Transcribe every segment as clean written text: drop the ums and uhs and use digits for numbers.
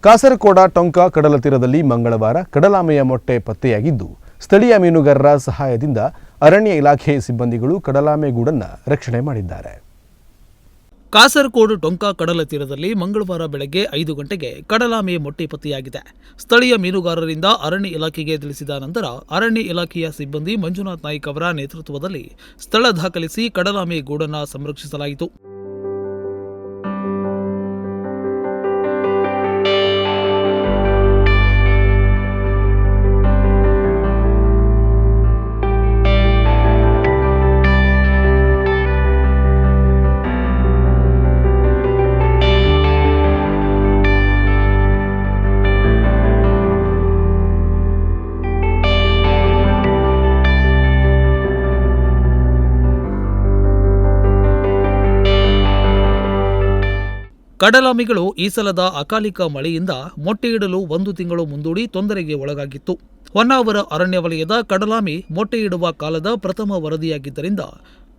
ಕಾಸರಗೋಡ ಟೊಂಕ ಕಡಲ ತೀರದಲ್ಲಿ ಮಂಗಳವಾರ ಕಡಲಾಮೆಯ ಮೊಟ್ಟೆ ಪತ್ತೆಯಾಗಿದ್ದು, ಸ್ಥಳೀಯ ಮೀನುಗಾರರ ಸಹಾಯದಿಂದ ಅರಣ್ಯ ಇಲಾಖೆ ಸಿಬ್ಬಂದಿಗಳು ಕಡಲಾಮೆ ಗೂಡನ್ನು ರಕ್ಷಣೆ ಮಾಡಿದ್ದಾರೆ. ಕಾಸರಗೋಡು ಟೊಂಕ ಕಡಲ ತೀರದಲ್ಲಿ ಮಂಗಳವಾರ ಬೆಳಗ್ಗೆ 5 ಗಂಟೆಗೆ ಕಡಲಾಮೆ ಮೊಟ್ಟೆ ಪತ್ತೆಯಾಗಿದೆ. ಸ್ಥಳೀಯ ಮೀನುಗಾರರಿಂದ ಅರಣ್ಯ ಇಲಾಖೆಗೆ ತಿಳಿಸಿದ ನಂತರ ಅರಣ್ಯ ಇಲಾಖೆಯ ಸಿಬ್ಬಂದಿ ಮಂಜುನಾಥ್ ನಾಯ್ಕ್ ಅವರ ನೇತೃತ್ವದಲ್ಲಿ ಸ್ಥಳ ದಾಖಲಿಸಿ ಕಡಲಾಮೆ ಗೂಡನ್ನು ಸಂರಕ್ಷಿಸಲಾಯಿತು. ಕಡಲಾಮೆಗಳು ಈ ಸಲದ ಅಕಾಲಿಕ ಮಳೆಯಿಂದ ಮೊಟ್ಟೆಯಿಡಲು 1 ತಿಂಗಳು ಮುಂದೂಡಿ ತೊಂದರೆಗೆ ಒಳಗಾಗಿತ್ತು. ಹೊನ್ನಾವರ ಅರಣ್ಯ ವಲಯದ ಕಡಲಾಮೆ ಮೊಟ್ಟೆಯಿಡುವ ಕಾಲದ ಪ್ರಥಮ ವರದಿಯಾಗಿದ್ದರಿಂದ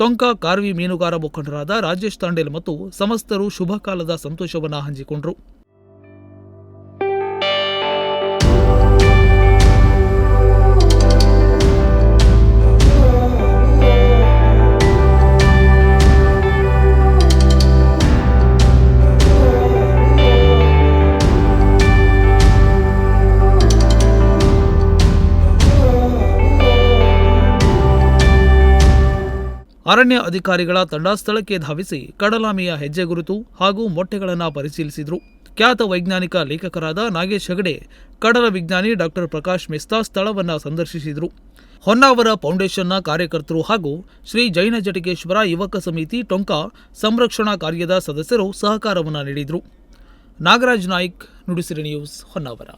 ಟೊಂಕ ಕಾರ್ವಿ ಮೀನುಗಾರ ಮುಖಂಡರಾದ ರಾಜೇಶ್ ತಾಂಡೇಲ್ ಮತ್ತು ಸಮಸ್ತರು ಶುಭ ಕಾಲದ ಸಂತೋಷವನ್ನು ಹಂಚಿಕೊಂಡರು. ಅರಣ್ಯ ಅಧಿಕಾರಿಗಳ ತಂಡ ಸ್ಥಳಕ್ಕೆ ಧಾವಿಸಿ ಕಡಲಾಮೆಯ ಹೆಜ್ಜೆ ಗುರುತು ಹಾಗೂ ಮೊಟ್ಟೆಗಳನ್ನು ಪರಿಶೀಲಿಸಿದರು. ಖ್ಯಾತ ವೈಜ್ಞಾನಿಕ ಲೇಖಕರಾದ ನಾಗೇಶ್ ಹೆಗಡೆ, ಕಡಲ ವಿಜ್ಞಾನಿ ಡಾಕ್ಟರ್ ಪ್ರಕಾಶ್ ಮೆಸ್ತಾ ಸ್ಥಳವನ್ನು ಸಂದರ್ಶಿಸಿದರು. ಹೊನ್ನಾವರ ಫೌಂಡೇಶನ್ನ ಕಾರ್ಯಕರ್ತರು ಹಾಗೂ ಶ್ರೀ ಜೈನ ಜಟಕೇಶ್ವರ ಯುವಕ ಸಮಿತಿ ಟೊಂಕ ಸಂರಕ್ಷಣಾ ಕಾರ್ಯದ ಸದಸ್ಯರು ಸಹಕಾರವನ್ನು ನೀಡಿದರು. ನಾಗರಾಜ್ ನಾಯ್ಕ್, ನುಡಿಸಿರಿ ನ್ಯೂಸ್, ಹೊನ್ನಾವರ.